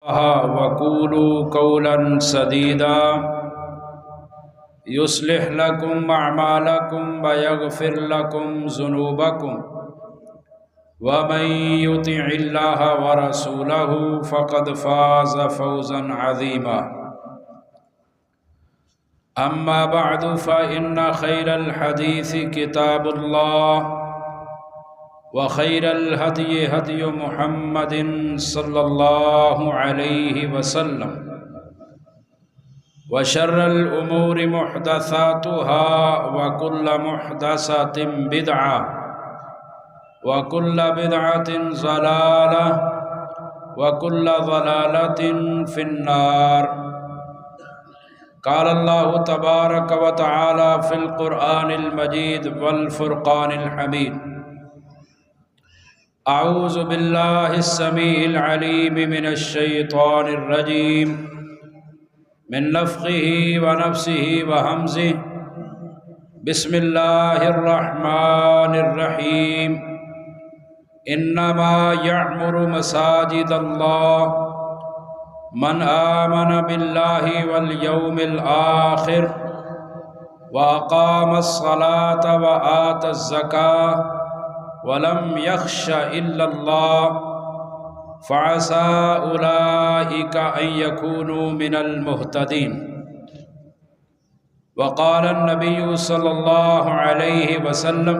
وقولوا قولا سديدا يصلح لكم أعمالكم ويغفر لكم ذنوبكم ومن يطع الله ورسوله فقد فاز فوزا عظيما. أما بعد فإن خير الحديث كتاب الله وخير الهدي هدي محمد صلى الله عليه وسلم وشر الأمور محدثاتها وكل محدثة بدعة وكل بدعة ضلالة وكل ضلالة في النار. قال الله تبارك وتعالى في القرآن المجيد والفرقان الحميد: أعوذ بالله السميع العليم من الشيطان الرجيم من نفخه ونفسه وهمزه. بسم الله الرحمن الرحيم. إنما يعمر مساجد الله من آمن بالله واليوم الآخر وأقام الصلاة وآتى الزكاة ولم يخش إلا الله فعسى أولئك أن يكونوا من المهتدين. وقال النبي صلى الله عليه وسلم: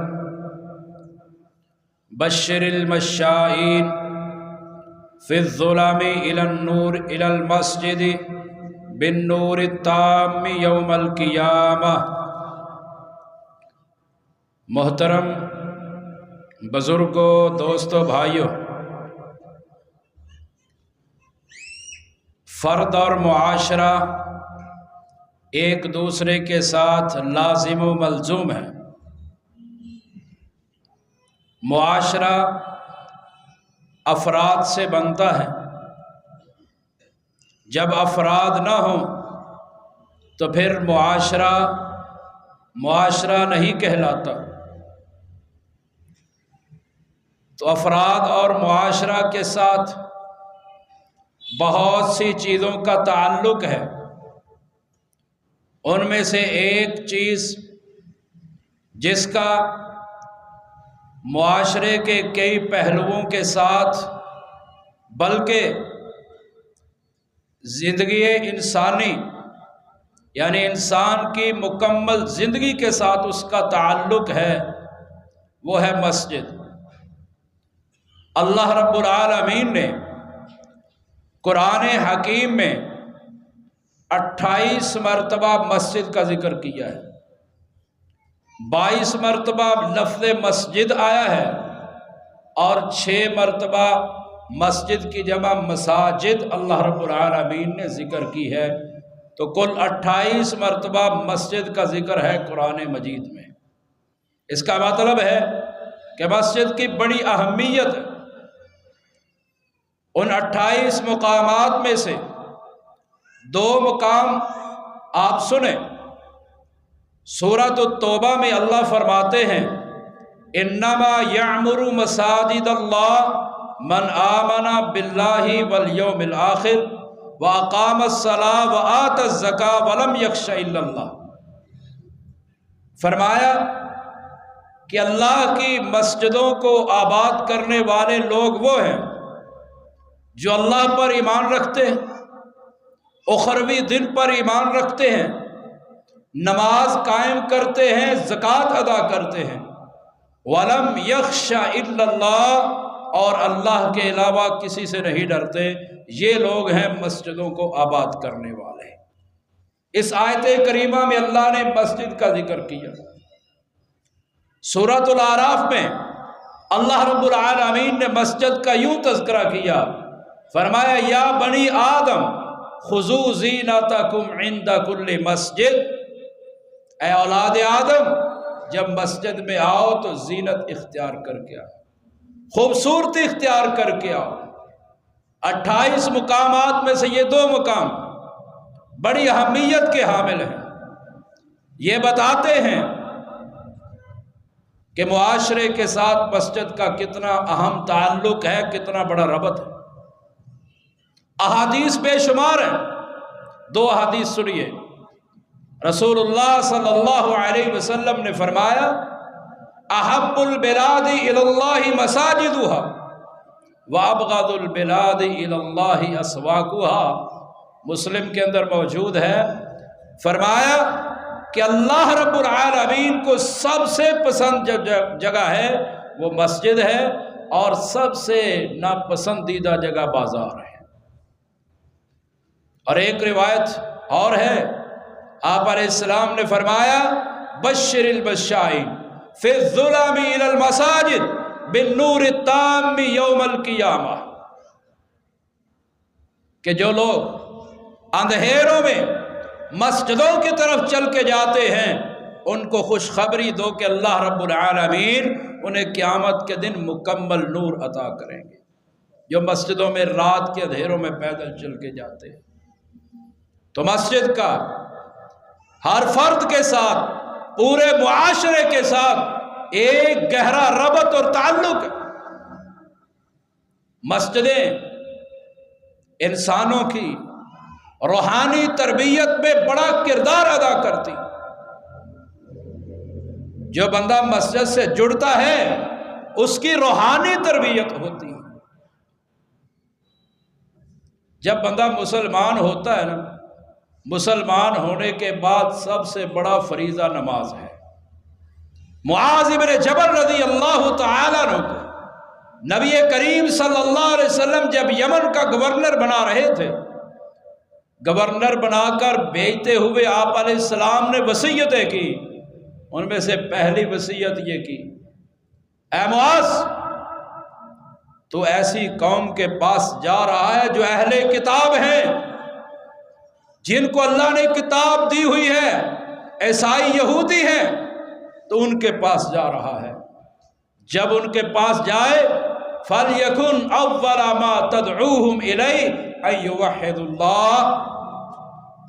بشر المشائين في الظلم إلى النور إلى المسجد بالنور التام يوم القيامة. محترم بزرگوں، دوستوں، بھائیوں، فرد اور معاشرہ ایک دوسرے کے ساتھ لازم و ملزوم ہے. معاشرہ افراد سے بنتا ہے. جب افراد نہ ہوں تو پھر معاشرہ نہیں کہلاتا. تو افراد اور معاشرہ کے ساتھ بہت سی چیزوں کا تعلق ہے. ان میں سے ایک چیز جس کا معاشرے کے کئی پہلوؤں کے ساتھ بلکہ زندگی انسانی یعنی انسان کی مکمل زندگی کے ساتھ اس کا تعلق ہے، وہ ہے مسجد. اللہ رب العالمین نے قرآن حکیم میں 28 مرتبہ مسجد کا ذکر کیا ہے. 22 مرتبہ لفظ مسجد آیا ہے اور 6 مرتبہ مسجد کی جمع مساجد اللہ رب العالمین نے ذکر کی ہے. تو کل 28 مرتبہ مسجد کا ذکر ہے قرآن مجید میں. اس کا مطلب ہے کہ مسجد کی بڑی اہمیت ہے. ان 28 مقامات میں سے 2 مقام آپ سنیں. سورۃ التوبہ میں اللہ فرماتے ہیں: انما یعمر مساجد اللہ من آمن باللہ والیوم الآخر واقام الصلاۃ وآتى الزکاۃ ولم یخش الا اللہ. فرمایا کہ اللہ کی مسجدوں کو آباد کرنے والے لوگ وہ ہیں جو اللہ پر ایمان رکھتے ہیں، اخروی دن پر ایمان رکھتے ہیں، نماز قائم کرتے ہیں، زکوٰۃ ادا کرتے ہیں. وَلَمْ يَخْشَ إِلَّا اللَّهُ، اور اللہ کے علاوہ کسی سے نہیں ڈرتے. یہ لوگ ہیں مسجدوں کو آباد کرنے والے. اس آیت کریمہ میں اللہ نے مسجد کا ذکر کیا. سورۃ الاعراف میں اللہ رب العالمین نے مسجد کا یوں تذکرہ کیا، فرمایا: یا بنی آدم خذوا زینتکم عند کل مسجد. اے اولاد آدم، جب مسجد میں آؤ تو زینت اختیار کر کے آؤ، خوبصورتی اختیار کر کے آؤ. 28 مقامات میں سے یہ 2 مقام بڑی اہمیت کے حامل ہیں. یہ بتاتے ہیں کہ معاشرے کے ساتھ مسجد کا کتنا اہم تعلق ہے، کتنا بڑا ربط ہے. احادیث بے شمار ہیں. 2 احادیث سنیے. رسول اللہ صلی اللہ علیہ وسلم نے فرمایا احب البلاد الی اللہ مساجدها وابغض البلاد الی اللہ اسواقها. مسلم کے اندر موجود ہے. فرمایا کہ اللہ رب العالمین کو سب سے پسند جگہ ہے وہ مسجد ہے اور سب سے ناپسندیدہ جگہ بازار ہے. اور ایک روایت اور ہے، آپ علیہ السلام نے فرمایا بشر البشائین فی الظلم الی المساجد بالنور التام یوم القیامہ، کہ جو لوگ اندھیروں میں مسجدوں کی طرف چل کے جاتے ہیں ان کو خوشخبری دو کہ اللہ رب العالمین انہیں قیامت کے دن مکمل نور عطا کریں گے. جو مسجدوں میں رات کے اندھیروں میں پیدل چل کے جاتے ہیں. تو مسجد کا ہر فرد کے ساتھ، پورے معاشرے کے ساتھ ایک گہرا ربط اور تعلق ہے. مسجدیں انسانوں کی روحانی تربیت میں بڑا کردار ادا کرتی. جو بندہ مسجد سے جڑتا ہے اس کی روحانی تربیت ہوتی ہے. جب بندہ مسلمان ہوتا ہے نا، مسلمان ہونے کے بعد سب سے بڑا فریضہ نماز ہے. معاذ بن جبل رضی اللہ تعالیٰ عنہ کو نبی کریم صلی اللہ علیہ وسلم جب یمن کا گورنر بنا رہے تھے، گورنر بنا کر بھیجتے ہوئے آپ علیہ السلام نے وصیتیں کی. ان میں سے پہلی وصیت یہ کی، اے معاذ تو ایسی قوم کے پاس جا رہا ہے جو اہل کتاب ہیں، جن کو اللہ نے کتاب دی ہوئی ہے، عیسائی یہودی ہیں، تو ان کے پاس جا رہا ہے. جب ان کے پاس جائے فَلْيَكُنْ أَوَّلَ مَا تَدْعُوهُمْ إِلَيْهِ أَن يُوَحِّدُوا اللَّهَ.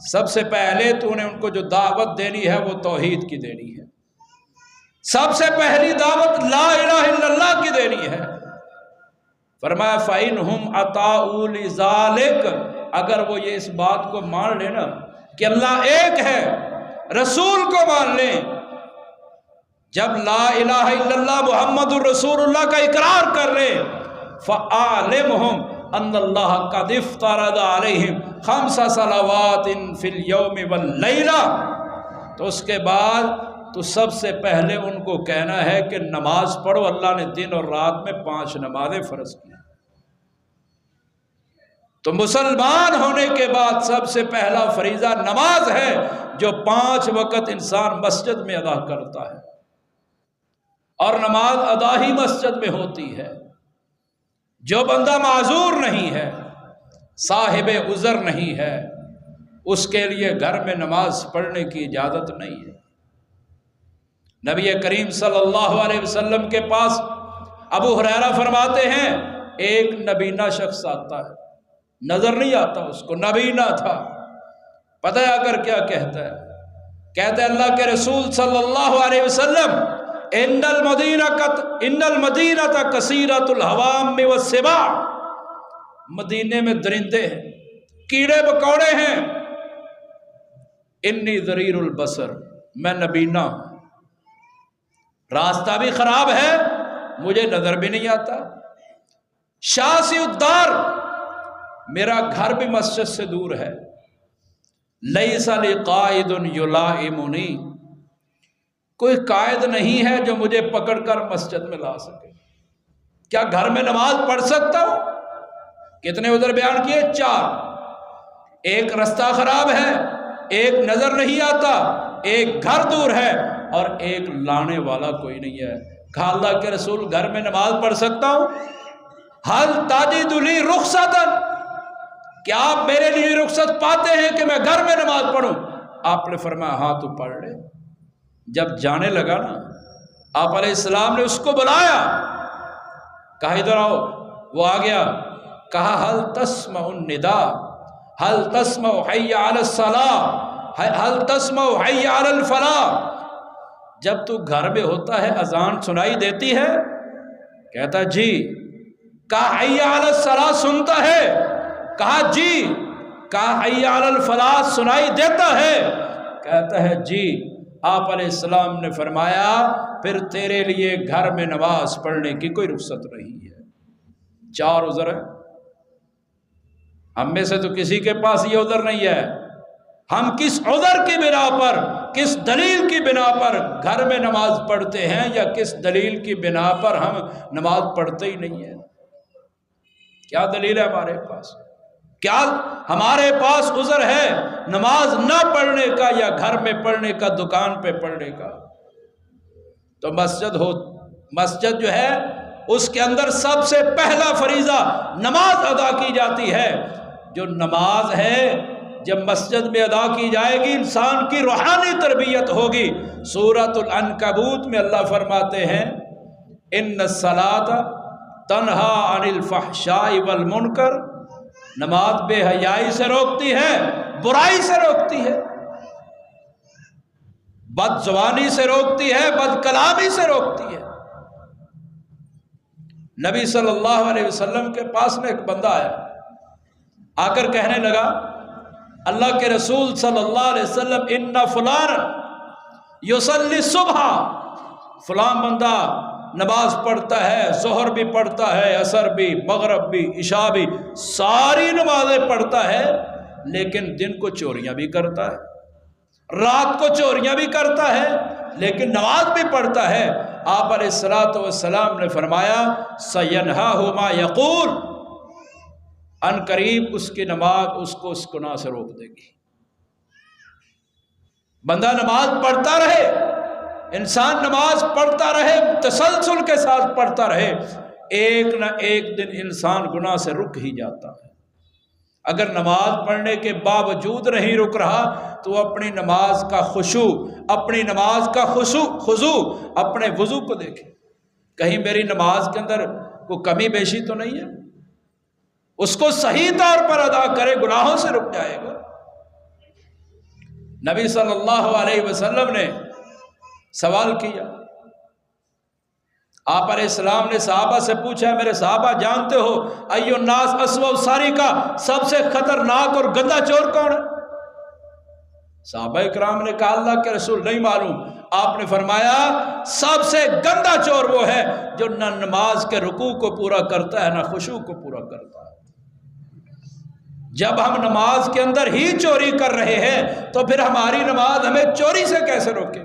سب سے پہلے تو انہیں ان کو جو دعوت دینی ہے وہ توحید کی دینی ہے. سب سے پہلی دعوت لا الہ الا اللہ کی دینی ہے. فرمایا فَإِنْهُمْ أَطَاعُوا لِذَلِكَ، اگر وہ یہ اس بات کو مان لیں نا کہ اللہ ایک ہے، رسول کو مان لیں، جب لا الہ الا اللہ محمد الرسول اللہ کا اقرار کر لیں، فَأَعْلِمْهُمْ أَنَّ اللَّهَ قَدْ افْتَرَضَ عَلَيْهِمْ 5 صلوات فِي الْيَوْمِ وَاللَّيْلَةِ، تو اس کے بعد تو سب سے پہلے ان کو کہنا ہے کہ نماز پڑھو. اللہ نے دن اور رات میں 5 نمازیں فرض کی. تو مسلمان ہونے کے بعد سب سے پہلا فریضہ نماز ہے، جو 5 وقت انسان مسجد میں ادا کرتا ہے. اور نماز ادا ہی مسجد میں ہوتی ہے. جو بندہ معذور نہیں ہے، صاحب عذر نہیں ہے، اس کے لیے گھر میں نماز پڑھنے کی اجازت نہیں ہے. نبی کریم صلی اللہ علیہ وسلم کے پاس ابو ہریرہ فرماتے ہیں ایک نبینہ شخص آتا ہے، نظر نہیں آتا اس کو، نبینہ تھا. پتہ ہے اگر کیا کہتا ہے؟ کہتا ہے اللہ کے رسول صلی اللہ علیہ وسلم ان المدینہ کثیرۃ الحوام والسباع، مدینے میں درندے ہیں، کیڑے مکوڑے ہیں. انی ضریر البصر، میں نبینہ ہوں، راستہ بھی خراب ہے، مجھے نظر بھی نہیں آتا. شاسی الدار، میرا گھر بھی مسجد سے دور ہے. لیس لی قائد یلائمنی، کوئی قائد نہیں ہے جو مجھے پکڑ کر مسجد میں لا سکے. کیا گھر میں نماز پڑھ سکتا ہوں؟ کتنے عذر بیان کیے؟ 4. ایک رستہ خراب ہے، ایک نظر نہیں آتا، ایک گھر دور ہے، اور ایک لانے والا کوئی نہیں ہے. کہا اللہ کے رسول گھر میں نماز پڑھ سکتا ہوں؟ حل تاجد لی رخصتا، کیا آپ میرے لیے رخصت پاتے ہیں کہ میں گھر میں نماز پڑھوں؟ آپ نے فرمایا ہاں تو پڑھ لے. جب جانے لگا نا، آپ علیہ السلام نے اس کو بلایا، کہا ادھر آؤ. وہ آ گیا. کہا حل تسمع النداء، حل تسمع حی علی الصلاۃ، حل تسمع حی علی الفلاح. جب تو گھر میں ہوتا ہے اذان سنائی دیتی ہے؟ کہتا جی. کہا حی علی الصلاۃ سنتا ہے؟ کہا جی، کہا حی علی الفلاح سنائی دیتا ہے؟ کہتا ہے جی۔ آپ علیہ السلام نے فرمایا پھر تیرے لیے گھر میں نماز پڑھنے کی کوئی رخصت نہیں ہے۔ 4 عذر ہے، ہم میں سے تو کسی کے پاس یہ عذر نہیں ہے۔ ہم کس عذر کی بنا پر، کس دلیل کی بنا پر گھر میں نماز پڑھتے ہیں، یا کس دلیل کی بنا پر ہم نماز پڑھتے ہی نہیں ہیں؟ کیا دلیل ہے ہمارے پاس؟ کیا ہمارے پاس عذر ہے نماز نہ پڑھنے کا، یا گھر میں پڑھنے کا، دکان پہ پڑھنے کا؟ تو مسجد جو ہے اس کے اندر سب سے پہلا فریضہ نماز ادا کی جاتی ہے۔ جو نماز ہے جب مسجد میں ادا کی جائے گی، انسان کی روحانی تربیت ہوگی۔ سورۃ العنکبوت میں اللہ فرماتے ہیں ان الصلاۃ تنہا عن الفحشاء والمنکر، نماز بے حیائی سے روکتی ہے، برائی سے روکتی ہے، بد زبانی سے روکتی ہے، بد کلامی سے روکتی ہے۔ نبی صلی اللہ علیہ وسلم کے پاس میں ایک بندہ آیا، آ کر کہنے لگا اللہ کے رسول صلی اللہ علیہ وسلم ان فلان یصلی الصبح، فلاں بندہ نماز پڑھتا ہے، ظہر بھی پڑھتا ہے، عصر بھی، مغرب بھی، عشاء بھی، ساری نمازیں پڑھتا ہے، لیکن دن کو چوریاں بھی کرتا ہے، رات کو چوریاں بھی کرتا ہے، لیکن نماز بھی پڑھتا ہے۔ آپ علیہ السلام نے فرمایا سینہاہ ما یقول، ان قریب اس کی نماز اس کو اس گناہ سے روک دے گی۔ بندہ نماز پڑھتا رہے، انسان نماز پڑھتا رہے، تسلسل کے ساتھ پڑھتا رہے، ایک نہ ایک دن انسان گناہ سے رک ہی جاتا ہے۔ اگر نماز پڑھنے کے باوجود نہیں رک رہا تو اپنی نماز کا خشوع، اپنی نماز کا خضوع اپنے وضو کو دیکھے، کہیں میری نماز کے اندر کوئی کمی بیشی تو نہیں ہے، اس کو صحیح طور پر ادا کرے، گناہوں سے رک جائے گا۔ نبی صلی اللہ علیہ وسلم نے سوال کیا، آپ علیہ السلام نے صحابہ سے پوچھا میرے صحابہ جانتے ہو ایو الناس اسوأ سارقہ، سب سے خطرناک اور گندا چور کون ہے؟ صحابہ اکرام نے کہا اللہ کے رسول نہیں معلوم۔ آپ نے فرمایا سب سے گندا چور وہ ہے جو نہ نماز کے رکوع کو پورا کرتا ہے، نہ خشوع کو پورا کرتا ہے۔ جب ہم نماز کے اندر ہی چوری کر رہے ہیں تو پھر ہماری نماز ہمیں چوری سے کیسے روکے؟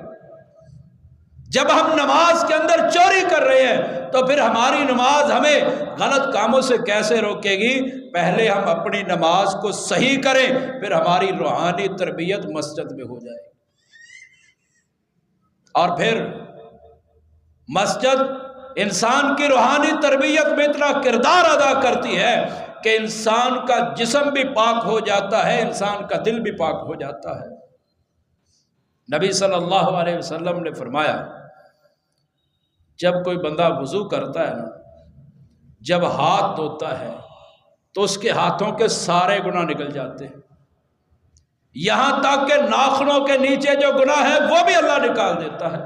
جب ہم نماز کے اندر چوری کر رہے ہیں تو پھر ہماری نماز ہمیں غلط کاموں سے کیسے روکے گی؟ پہلے ہم اپنی نماز کو صحیح کریں، پھر ہماری روحانی تربیت مسجد میں ہو جائے۔ اور پھر مسجد انسان کی روحانی تربیت میں اتنا کردار ادا کرتی ہے کہ انسان کا جسم بھی پاک ہو جاتا ہے، انسان کا دل بھی پاک ہو جاتا ہے۔ نبی صلی اللہ علیہ وسلم نے فرمایا جب کوئی بندہ وضو کرتا ہے نا، جب ہاتھ دھوتا ہے تو اس کے ہاتھوں کے سارے گناہ نکل جاتے ہیں، یہاں تک کہ ناخنوں کے نیچے جو گناہ ہے وہ بھی اللہ نکال دیتا ہے۔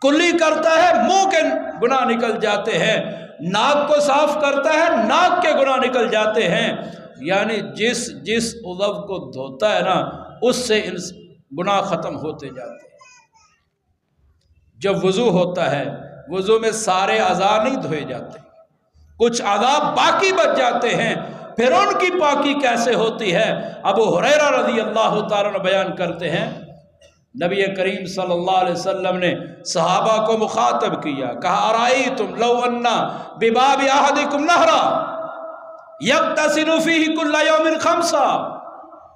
کلی کرتا ہے منہ کے گناہ نکل جاتے ہیں، ناک کو صاف کرتا ہے ناک کے گناہ نکل جاتے ہیں، یعنی جس عضو کو دھوتا ہے نا اس سے گناہ ختم ہوتے جاتے ہیں۔ جب وضو ہوتا ہے وضو میں سارے اعضاء نہیں دھوئے جاتے، کچھ اعضاء باقی بچ جاتے ہیں، پھر ان کی پاکی کیسے ہوتی ہے؟ ابو ہریرہ رضی اللہ تعالیٰ عنہ بیان کرتے ہیں نبی کریم صلی اللہ علیہ وسلم نے صحابہ کو مخاطب کیا، کہا ارائیتم لو انا بباب احدکم نہرا یغتسل فیہ کل یوم خمسا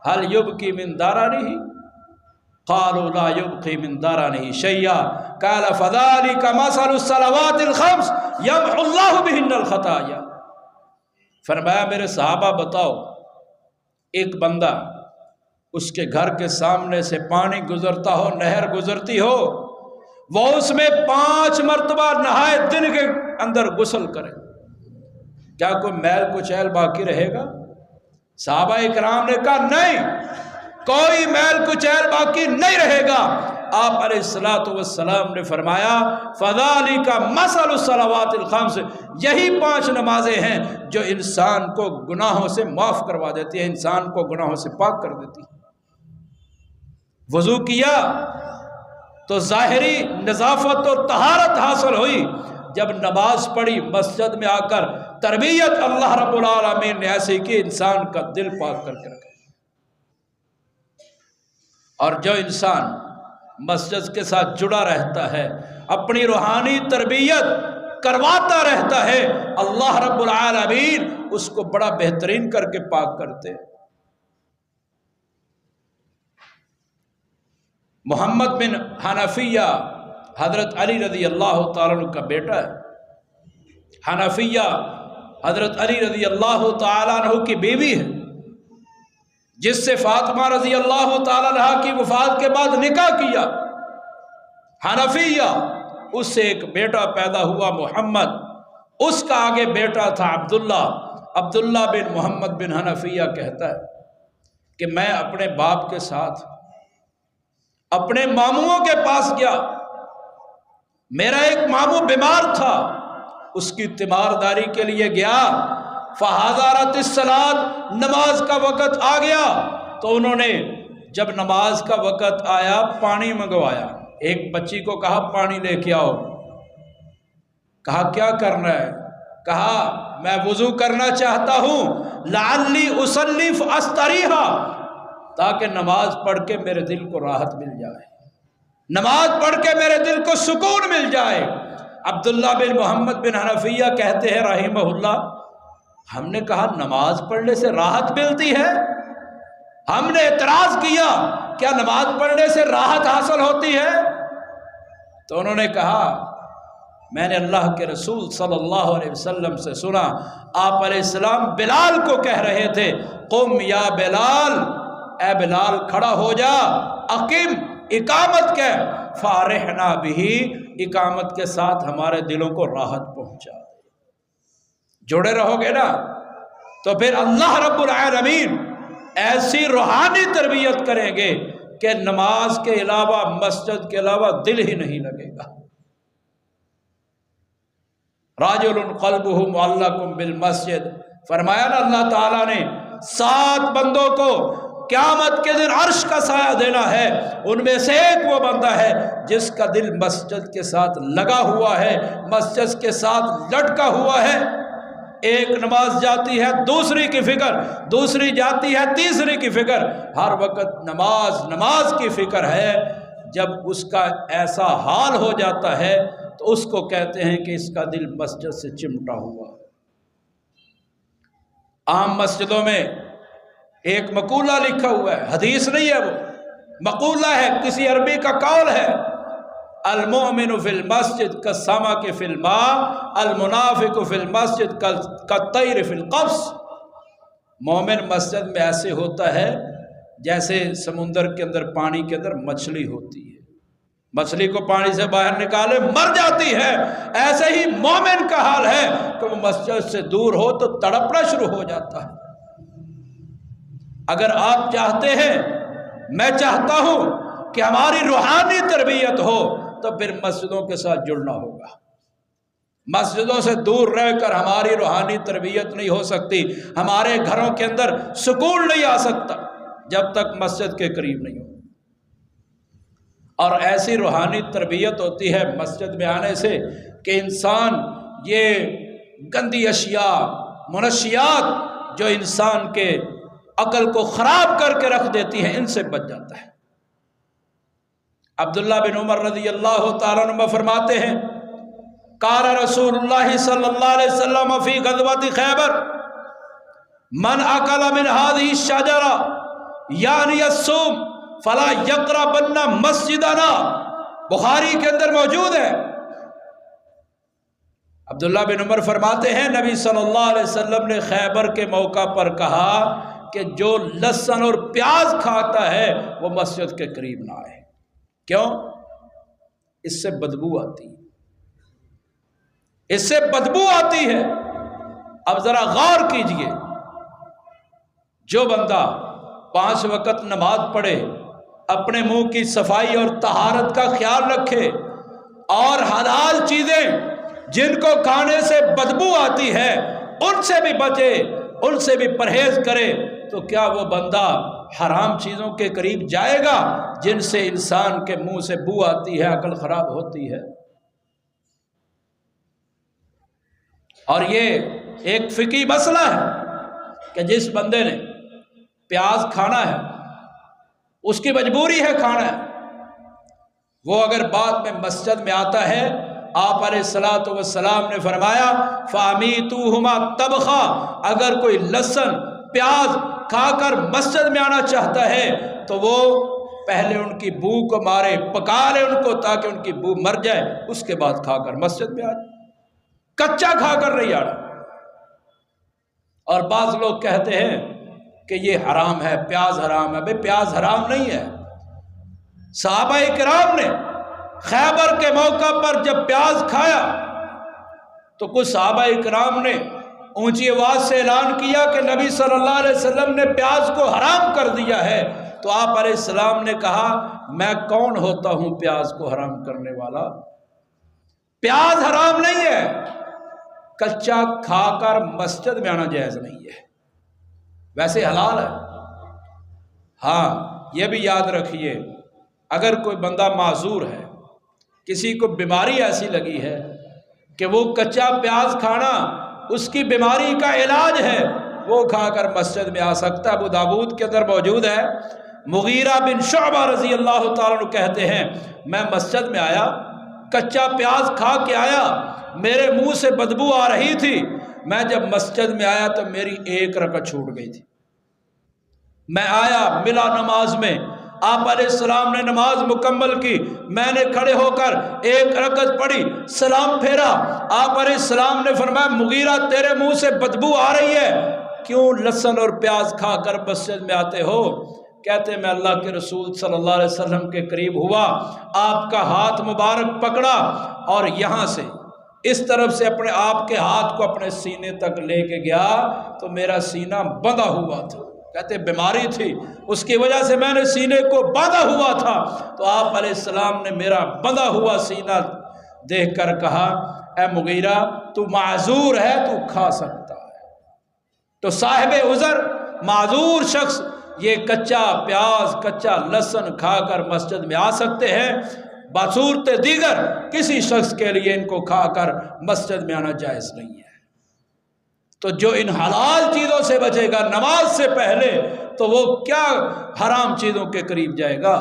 هل یبکی من دارانہ قالوا لا یبقی من دارانہ شیئا قال فذلک مثل الصلوات الخمس یمحو اللہ بہن الخطایا۔ فرمایا میرے صحابہ بتاؤ، ایک بندہ اس کے گھر کے سامنے سے پانی گزرتا ہو، نہر گزرتی ہو، وہ اس میں 5 مرتبہ نہائے، دن کے اندر غسل کرے، کیا کوئی میل کچیل باقی رہے گا؟ صحابہ اکرام نے کہا نہیں، کوئی میل کچیل باقی نہیں رہے گا۔ آپ علیہ الصلوۃ والسلام نے فرمایا فذالک مثل الصلوات الخمس، یہی 5 نمازیں ہیں جو انسان کو گناہوں سے معاف کروا دیتی ہیں، انسان کو گناہوں سے پاک کر دیتی ہے۔ وضو کیا تو ظاہری نظافت و طہارت حاصل ہوئی، جب نماز پڑھی مسجد میں آ کر تربیت اللہ رب العالمین نے ایسی کی انسان کا دل پاک کر کے رکھا۔ اور جو انسان مسجد کے ساتھ جڑا رہتا ہے، اپنی روحانی تربیت کرواتا رہتا ہے، اللہ رب العالمین اس کو بڑا بہترین کر کے پاک کرتے ہیں۔ محمد بن حنفیہ حضرت علی رضی اللہ تعالیٰ عنہ کا بیٹا ہے۔ حنفیہ حضرت علی رضی اللہ تعالیٰ عنہ کی بیوی ہے، جس سے فاطمہ رضی اللہ تعالیٰ عنہ کی وفات کے بعد نکاح کیا۔ حنفیہ، اس سے ایک بیٹا پیدا ہوا محمد، اس کا آگے بیٹا تھا عبداللہ۔ عبداللہ بن محمد بن حنفیہ کہتا ہے کہ میں اپنے باپ کے ساتھ اپنے ماموں کے پاس گیا، میرا ایک ماموں بیمار تھا، اس کی تیمارداری کے لیے گیا، فحضرت الصلاۃ، نماز کا وقت آ گیا تو انہوں نے جب نماز کا وقت آیا پانی منگوایا، ایک بچی کو کہا پانی لے کے آؤ، کہا کیا کرنا ہے؟ کہا میں وضو کرنا چاہتا ہوں، لعلی اصلی فاستریح، تاکہ نماز پڑھ کے میرے دل کو راحت مل جائے، نماز پڑھ کے میرے دل کو سکون مل جائے۔ عبداللہ بن محمد بن حنفیہ کہتے ہیں رحمہ اللہ، ہم نے کہا نماز پڑھنے سے راحت ملتی ہے؟ ہم نے اعتراض کیا کیا نماز پڑھنے سے راحت حاصل ہوتی ہے؟ تو انہوں نے کہا میں نے اللہ کے رسول صلی اللہ علیہ وسلم سے سنا، آپ علیہ السلام بلال کو کہہ رہے تھے قم یا بلال، اے بلال کھڑا ہو جا، اقیم، اقامت کے، فارحنا بھی، اقامت کے ساتھ ہمارے دلوں کو راحت پہنچا۔ جڑے رہو گے نا تو پھر اللہ رب العالمین ایسی روحانی تربیت کریں گے کہ نماز کے علاوہ، مسجد کے علاوہ دل ہی نہیں لگے گا۔ راجل قلبہ معلق بالمسجد، فرمایا نا اللہ تعالیٰ نے 7 بندوں کو قیامت کے دن عرش کا سایہ دینا ہے، ان میں سے ایک وہ بندہ ہے جس کا دل مسجد کے ساتھ لگا ہوا ہے، مسجد کے ساتھ لٹکا ہوا ہے۔ ایک نماز جاتی ہے دوسری کی فکر، دوسری جاتی ہے تیسری کی فکر، ہر وقت نماز نماز کی فکر ہے۔ جب اس کا ایسا حال ہو جاتا ہے تو اس کو کہتے ہیں کہ اس کا دل مسجد سے چمٹا ہوا۔ عام مسجدوں میں ایک مقولہ لکھا ہوا ہے، حدیث نہیں ہے، وہ مقولہ ہے، کسی عربی کا قول ہے، المؤمن فی المسجد کالسمک فی الماء، المنافق فی المسجد کالطیر فی القفص۔ مومن مسجد میں ایسے ہوتا ہے جیسے سمندر کے اندر، پانی کے اندر مچھلی ہوتی ہے، مچھلی کو پانی سے باہر نکالے مر جاتی ہے، ایسے ہی مومن کا حال ہے کہ وہ مسجد سے دور ہو تو تڑپنا شروع ہو جاتا ہے۔ اگر آپ چاہتے ہیں، میں چاہتا ہوں کہ ہماری روحانی تربیت ہو تو پھر مسجدوں کے ساتھ جڑنا ہوگا۔ مسجدوں سے دور رہ کر ہماری روحانی تربیت نہیں ہو سکتی، ہمارے گھروں کے اندر سکون نہیں آ سکتا جب تک مسجد کے قریب نہیں ہو۔ اور ایسی روحانی تربیت ہوتی ہے مسجد میں آنے سے کہ انسان یہ گندی اشیاء، منشیات جو انسان کے عقل کو خراب کر کے رکھ دیتی ہیں، ان سے بچ جاتا ہے۔ عبداللہ بن عمر رضی اللہ تعالیٰ عنہ فرماتے ہیں قال رسول اللہ صلی اللہ علیہ وسلم فی غزوۃ خیبر من اکل من هذه الشجرہ یعنی السوم فلا یقربن مسجدنا، بخاری کے اندر موجود ہے۔ عبداللہ بن عمر فرماتے ہیں نبی صلی اللہ علیہ وسلم نے خیبر کے موقع پر کہا کہ جو لہسن اور پیاز کھاتا ہے وہ مسجد کے قریب نہ آئے۔ کیوں؟ اس سے بدبو آتی ہے، اس سے بدبو آتی ہے۔ اب ذرا غور کیجئے، جو بندہ 5 وقت نماز پڑھے اپنے منہ کی صفائی اور طہارت کا خیال رکھے اور حلال چیزیں جن کو کھانے سے بدبو آتی ہے ان سے بھی بچے، ان سے بھی پرہیز کرے، تو کیا وہ بندہ حرام چیزوں کے قریب جائے گا جن سے انسان کے منہ سے بو آتی ہے، عقل خراب ہوتی ہے؟ اور یہ ایک فقہی مسئلہ ہے کہ جس بندے نے پیاز کھانا ہے، اس کی مجبوری ہے کھانا ہے، وہ اگر بعد میں مسجد میں آتا ہے، آپ علیہ الصلوۃ والسلام نے فرمایا فَأَمِيتُوهُمَا طَبْخًا، اگر کوئی لہسن پیاز کھا کر مسجد میں آنا چاہتا ہے تو وہ پہلے ان کی بو کو مارے، پکا لے ان کو تاکہ ان کی بو مر جائے، اس کے بعد کھا کر مسجد میں آ جائے، کچا کھا کر نہیں آنا۔ اور بعض لوگ کہتے ہیں کہ یہ حرام ہے، پیاز حرام ہے۔ بھئی پیاز حرام نہیں ہے، صحابہ کرام نے خیبر کے موقع پر جب پیاز کھایا تو کچھ صحابہ کرام نے اونچی آواز سے اعلان کیا کہ نبی صلی اللہ علیہ وسلم نے پیاز کو حرام کر دیا ہے، تو آپ علیہ السلام نے کہا میں کون ہوتا ہوں پیاز کو حرام کرنے والا؟ پیاز حرام نہیں ہے، کچا کھا کر مسجد میں آنا جائز نہیں ہے، ویسے حلال ہے۔ ہاں یہ بھی یاد رکھیے، اگر کوئی بندہ معذور ہے، کسی کو بیماری ایسی لگی ہے کہ وہ کچا پیاز کھانا اس کی بیماری کا علاج ہے، وہ کھا کر مسجد میں آ سکتا ہے۔ ابو داؤد کے اندر موجود ہے، مغیرہ بن شعبہ رضی اللہ تعالیٰ عنہ کہتے ہیں میں مسجد میں آیا، کچا پیاز کھا کے آیا، میرے منہ سے بدبو آ رہی تھی، میں جب مسجد میں آیا تو میری ایک رکعت چھوٹ گئی تھی، میں آیا ملا نماز میں، آپ علیہ السلام نے نماز مکمل کی، میں نے کھڑے ہو کر ایک رکعت پڑھی، سلام پھیرا، آپ علیہ السلام نے فرمایا مغیرہ تیرے منہ سے بدبو آ رہی ہے، کیوں لہسن اور پیاز کھا کر مسجد میں آتے ہو؟ کہتے میں اللہ کے رسول صلی اللہ علیہ وسلم کے قریب ہوا، آپ کا ہاتھ مبارک پکڑا اور یہاں سے اس طرف سے اپنے آپ کے ہاتھ کو اپنے سینے تک لے کے گیا تو میرا سینہ بندھا ہوا تھا، کہتے بیماری تھی اس کی وجہ سے میں نے سینے کو باندھا ہوا تھا، تو آپ علیہ السلام نے میرا بندھا ہوا سینہ دیکھ کر کہا اے مغیرہ تو معذور ہے، تو کھا سکتا ہے۔ تو صاحب عذر معذور شخص یہ کچا پیاز کچا لہسن کھا کر مسجد میں آ سکتے ہیں، بصورت دیگر کسی شخص کے لیے ان کو کھا کر مسجد میں آنا جائز نہیں ہے۔ تو جو ان حلال چیزوں سے بچے گا نماز سے پہلے تو وہ کیا حرام چیزوں کے قریب جائے گا؟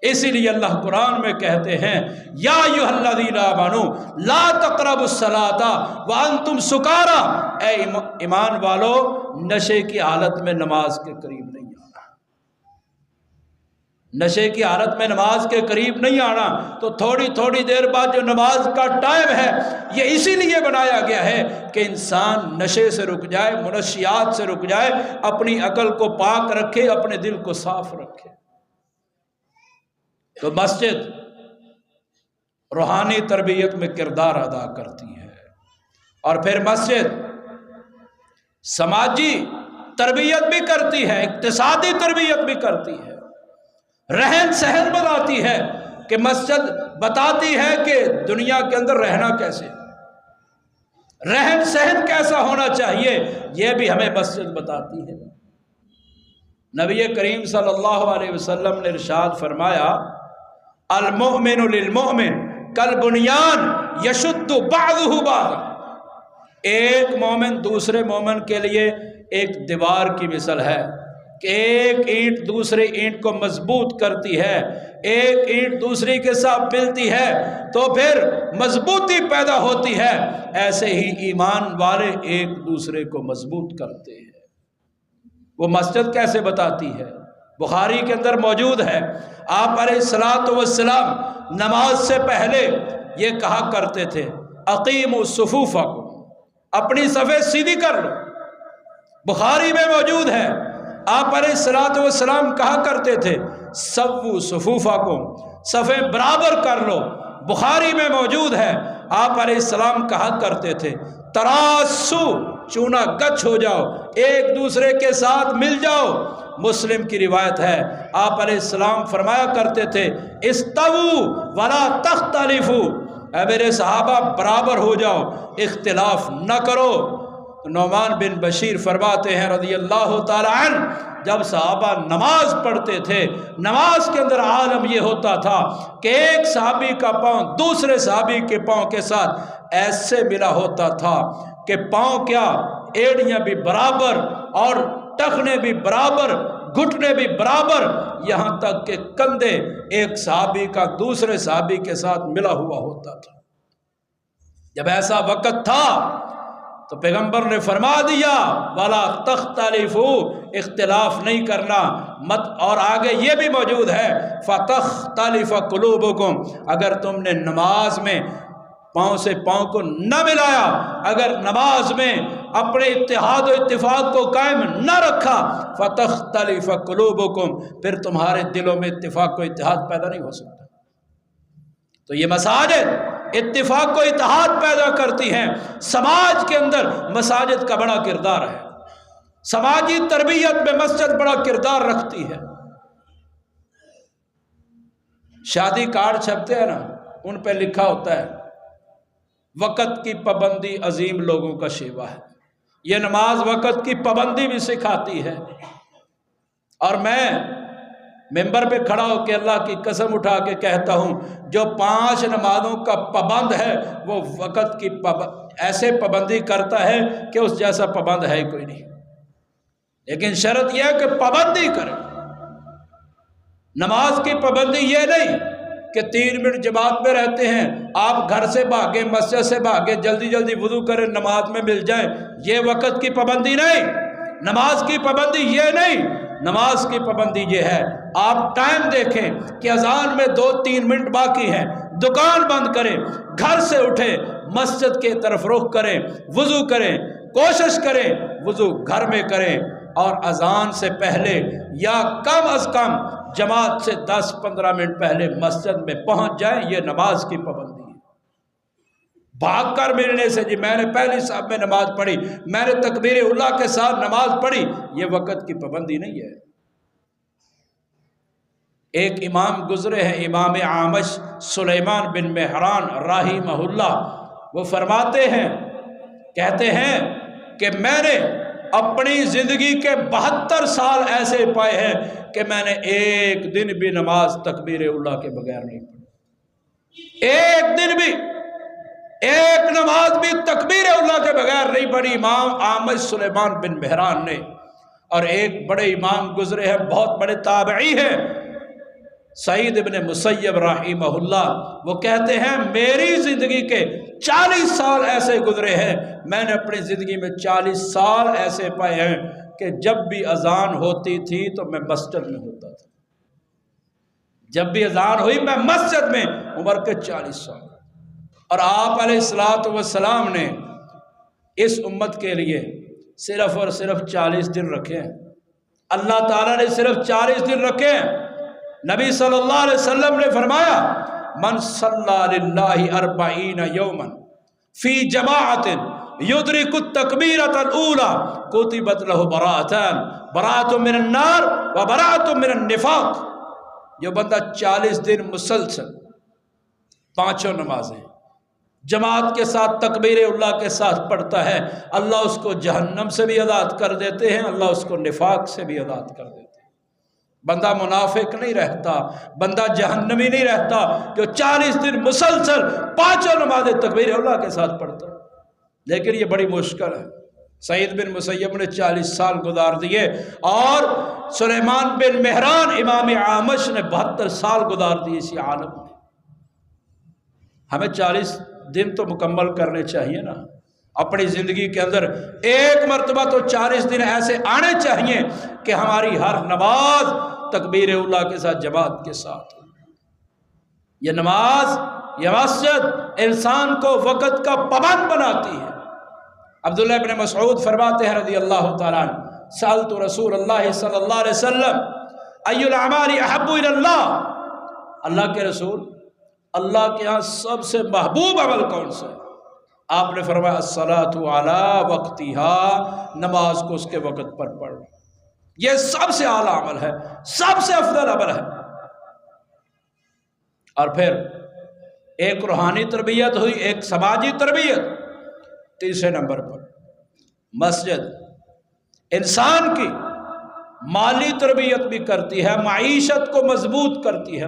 اسی لیے اللہ قرآن میں کہتے ہیں یا ایھا الذین آمنوا لا تقربوا الصلاۃ وانتم سکارا، اے ایمان والو نشے کی حالت میں نماز کے قریب نہیں آنا، نشے کی حالت میں نماز کے قریب نہیں آنا۔ تو تھوڑی تھوڑی دیر بعد جو نماز کا ٹائم ہے یہ اسی لیے بنایا گیا ہے کہ انسان نشے سے رک جائے، منشیات سے رک جائے، اپنی عقل کو پاک رکھے، اپنے دل کو صاف رکھے۔ تو مسجد روحانی تربیت میں کردار ادا کرتی ہے، اور پھر مسجد سماجی تربیت بھی کرتی ہے، اقتصادی تربیت بھی کرتی ہے، رہن سہن بتاتی ہے کہ مسجد بتاتی ہے کہ دنیا کے اندر رہنا کیسے، رہن سہن کیسا ہونا چاہیے، یہ بھی ہمیں مسجد بتاتی ہے۔ نبی کریم صلی اللہ علیہ وسلم نے ارشاد فرمایا المؤمن للمؤمن کالبنیان یشد بعضہ بعضا، ایک مومن دوسرے مومن کے لیے ایک دیوار کی مثل ہے کہ ایک اینٹ دوسری اینٹ کو مضبوط کرتی ہے، ایک اینٹ دوسری کے ساتھ ملتی ہے تو پھر مضبوطی پیدا ہوتی ہے، ایسے ہی ایمان والے ایک دوسرے کو مضبوط کرتے ہیں۔ وہ مسجد کیسے بتاتی ہے؟ بخاری کے اندر موجود ہے، آپ علیہ الصلوۃ والسلام نماز سے پہلے یہ کہا کرتے تھے اقیموا صفوفکم، اپنی صفیں سیدھی کر لو۔ بخاری میں موجود ہے آپ علیہ الصلوۃ والسلام کہا کرتے تھے سووا صفوفکم، صفیں برابر کر لو۔ بخاری میں موجود ہے آپ علیہ السلام کہا کرتے تھے تراسو چونا گچھ ہو جاؤ، ایک دوسرے کے ساتھ مل جاؤ۔ مسلم کی روایت ہے آپ علیہ السلام فرمایا کرتے تھے استووا ولا تختلفوا، اے میرے صحابہ برابر ہو جاؤ، اختلاف نہ کرو۔ نعمان بن بشیر فرماتے ہیں رضی اللہ تعالی عنہ، جب صحابہ نماز پڑھتے تھے، نماز کے اندر عالم یہ ہوتا تھا کہ ایک صحابی کا پاؤں دوسرے صحابی کے پاؤں کے ساتھ ایسے ملا ہوتا تھا کہ پاؤں کیا، ایڑیاں بھی برابر اور ٹخنے بھی برابر، گھٹنے بھی برابر، یہاں تک کہ کندھے ایک صحابی کا دوسرے صحابی کے ساتھ ملا ہوا ہوتا تھا۔ جب ایسا وقت تھا تو پیغمبر نے فرما دیا وَلَا تَخْتَلِفُوا، اختلاف نہیں کرنا مت، اور آگے یہ بھی موجود ہے فَتَخْتَلِفَ قُلُوبُكُمْ، اگر تم نے نماز میں پاؤں سے پاؤں کو نہ ملایا، اگر نماز میں اپنے اتحاد و اتفاق کو قائم نہ رکھا، فَتَخْتَلِفَ قُلُوبُكُمْ، پھر تمہارے دلوں میں اتفاق و اتحاد پیدا نہیں ہو سکتا۔ تو یہ مساجد اتفاق و اتحاد پیدا کرتی ہیں۔ سماج کے اندر مساجد کا بڑا کردار ہے، سماجی تربیت میں مسجد بڑا کردار رکھتی ہے۔ شادی کارڈ چھپتے ہیں نا، ان پہ لکھا ہوتا ہے وقت کی پابندی عظیم لوگوں کا شیوا ہے۔ یہ نماز وقت کی پابندی بھی سکھاتی ہے، اور میں ممبر پہ کھڑا ہو کے اللہ کی قسم اٹھا کے کہتا ہوں جو 5 نمازوں کا پابند ہے وہ وقت کی ایسے پابندی کرتا ہے کہ اس جیسا پابند ہے کوئی نہیں، لیکن شرط یہ ہے کہ پابندی کرے۔ نماز کی پابندی یہ نہیں کہ 3 منٹ جماعت میں رہتے ہیں، آپ گھر سے بھاگے، مسجد سے بھاگے، جلدی جلدی وضو کریں، نماز میں مل جائیں، یہ وقت کی پابندی نہیں۔ نماز کی پابندی یہ نہیں، نماز کی پابندی یہ ہے آپ ٹائم دیکھیں کہ اذان میں 2-3 منٹ باقی ہیں، دکان بند کریں، گھر سے اٹھیں، مسجد کے طرف رخ کریں، وضو کریں، کوشش کریں وضو گھر میں کریں، اور اذان سے پہلے یا کم از کم جماعت سے 10-15 منٹ پہلے مسجد میں پہنچ جائیں۔ یہ نماز کی پابندی ہے۔ بھاگ کر ملنے سے جی میں نے پہلی صاحب میں نماز پڑھی، میں نے تکبیر اللہ کے ساتھ نماز پڑھی، یہ وقت کی پابندی نہیں ہے۔ ایک امام گزرے ہیں، امام اعمش سلیمان بن مہران رحمہ اللہ، وہ فرماتے ہیں، کہتے ہیں کہ میں نے اپنی زندگی کے 72 سال ایسے پائے ہیں کہ میں نے ایک دن بھی نماز تکبیر اللہ کے بغیر نہیں پڑھی، ایک دن بھی ایک نماز بھی تکبیر اللہ کے بغیر نہیں پڑھی امام اعمش سلیمان بن مہران نے۔ اور ایک بڑے امام گزرے ہیں، بہت بڑے تابعی ہیں، سعید ابن مسیب رحمہ اللہ، وہ کہتے ہیں میری زندگی کے 40 سال ایسے گزرے ہیں، میں نے اپنی زندگی میں 40 سال ایسے پائے ہیں کہ جب بھی اذان ہوتی تھی تو میں مسجد میں ہوتا تھا، جب بھی اذان ہوئی میں مسجد میں، عمر کے 40 سال۔ اور آپ علیہ السلام نے اس امت کے لیے صرف اور صرف 40 دن رکھے ہیں، اللہ تعالیٰ نے صرف 40 دن رکھے ہیں۔ نبی صلی اللہ علیہ وسلم نے فرمایا من صلی للہ 40 یوما فی جماعت یدرک التکبیرۃ الاولی کتبت لہ براءتان، براءۃ من النار و براءۃ من النفاق۔ جو بندہ 40 دن مسلسل 5 نمازیں جماعت کے ساتھ تکبیر اللہ کے ساتھ پڑھتا ہے، اللہ اس کو جہنم سے بھی آزاد کر دیتے ہیں، اللہ اس کو نفاق سے بھی آزاد کر دیتے ہیں۔ بندہ منافق نہیں رہتا، بندہ جہنمی نہیں رہتا جو 40 دن مسلسل 5 نمازیں تکبیر اللہ کے ساتھ پڑھتا ہے۔ لیکن یہ بڑی مشکل ہے۔ سعید بن مسیب نے 40 سال گزار دیے، اور سلیمان بن مہران امام اعمش نے 72 سال گزار دیے اسی عالم میں۔ ہمیں 40 دن تو مکمل کرنے چاہیے نا اپنی زندگی کے اندر، ایک مرتبہ تو 40 دن ایسے آنے چاہیے کہ ہماری ہر نماز تکبیر اللہ کے ساتھ جماعت کے ساتھ۔ یہ نماز، یہ مسجد انسان کو وقت کا پابند بناتی ہے۔ عبداللہ بن مسعود فرماتے ہیں رضی اللہ تعالیٰ عنہ، سألت رسول اللہ صلی اللہ علیہ وسلم ای الاعمال احب الی اللہ، اللہ کے رسول، اللہ کے ہاں سب سے محبوب عمل کون سا ہے؟ آپ نے فرمایا الصلاۃ علی وقتہا، نماز کو اس کے وقت پر پڑھو۔ یہ سب سے اعلیٰ عمل ہے، سب سے افضل عمل ہے۔ اور پھر ایک روحانی تربیت ہوئی، ایک سماجی تربیت۔ تیسرے نمبر پر مسجد انسان کی مالی تربیت بھی کرتی ہے، معیشت کو مضبوط کرتی ہے۔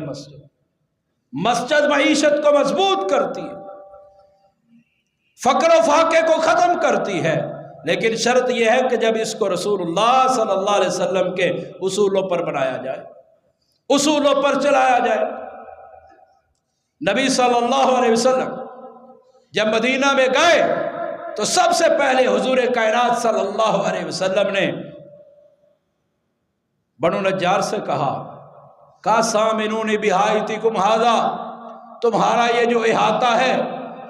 مسجد معیشت کو مضبوط کرتی ہے، فقر و فاقے کو ختم کرتی ہے، لیکن شرط یہ ہے کہ جب اس کو رسول اللہ صلی اللہ علیہ وسلم کے اصولوں پر بنایا جائے، اصولوں پر چلایا جائے۔ نبی صلی اللہ علیہ وسلم جب مدینہ میں گئے تو سب سے پہلے حضور کائنات صلی اللہ علیہ وسلم نے بنو نجار سے کہا سامنون بہایتکم ھذا، تمہارا یہ جو احاطہ ہے،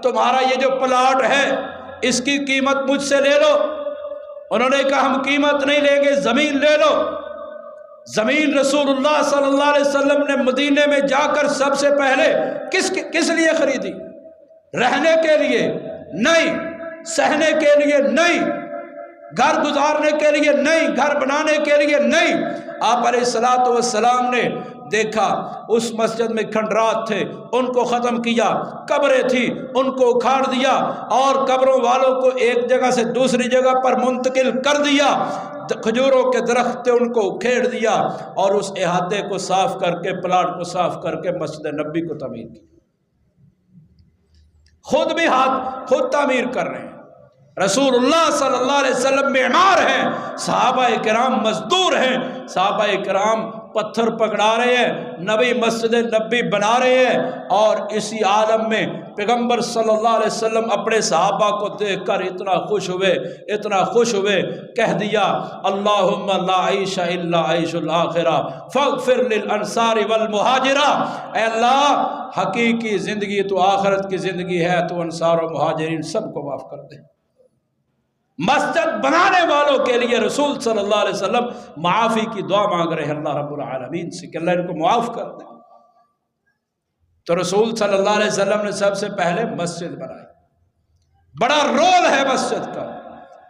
تمہارا یہ جو پلاٹ ہے، اس کی قیمت مجھ سے لے لو۔ انہوں نے کہا ہم قیمت نہیں لیں گے، زمین لے لو۔ زمین رسول اللہ صلی اللہ علیہ وسلم نے مدینے میں جا کر سب سے پہلے کس لیے خریدی؟ رہنے کے لیے نہیں، سہنے کے لیے نہیں، گھر گزارنے کے لیے نہیں، گھر بنانے کے لیے نہیں۔ آپ علیہ الصلوۃ والسلام نے دیکھا اس مسجد میں کھنڈرات تھے، ان کو ختم کیا، قبریں تھیں ان کو اکھاڑ دیا، اور قبروں والوں کو ایک جگہ سے دوسری جگہ پر منتقل کر دیا، کھجوروں کے درخت ان کو اکھیڑ دیا، اور اس احاطے کو صاف کر کے، پلاٹ کو صاف کر کے مسجد نبی کو تعمیر کی۔ خود تعمیر کر رہے ہیں۔ رسول اللہ صلی اللہ علیہ وسلم معمار ہیں، صحابہ کرام مزدور ہیں، صحابہ کرام پتھر پکڑا رہے ہیں، نبی مسجد نبی بنا رہے ہیں، اور اسی عالم میں پیغمبر صلی اللہ علیہ وسلم اپنے صحابہ کو دیکھ کر اتنا خوش ہوئے، کہہ دیا اللہم لا عیش الا عیش الآخرہ فاغفر للانصار والمہاجرہ، اے اللہ حقیقی زندگی تو آخرت کی زندگی ہے، تو انصار و مہاجرین سب کو معاف کر دے۔ مسجد بنانے والوں کے لیے رسول صلی اللہ علیہ وسلم معافی کی دعا مانگ رہے ہیں اللہ رب العالمین سے کہ اللہ ان کو معاف کر دے۔ تو رسول صلی اللہ علیہ وسلم نے سب سے پہلے مسجد بنائی، بڑا رول ہے مسجد کا۔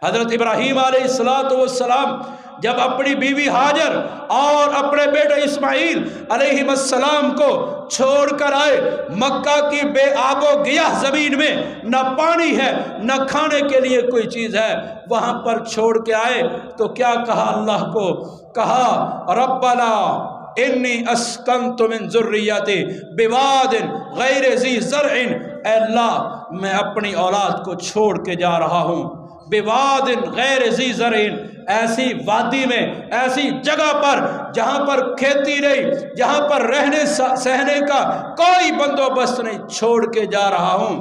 حضرت ابراہیم علیہ السلام جب اپنی بیوی ہاجر اور اپنے بیٹے اسماعیل علیہ السلام کو چھوڑ کر آئے، مکہ کی بے آب و گیاہ زمین میں نہ پانی ہے نہ کھانے کے لیے کوئی چیز ہے، وہاں پر چھوڑ کے آئے تو کیا کہا اللہ کو؟ کہا ربنا انی اسکنت من ذریتی بواد غیر ذی زرع، اے اللہ میں اپنی اولاد کو چھوڑ کے جا رہا ہوں، بواد غیر ذی زرع، ایسی وادی میں، ایسی جگہ پر جہاں پر کھیتی نہیں، جہاں پر رہنے سہنے کا کوئی بندوبست نہیں، چھوڑ کے جا رہا ہوں۔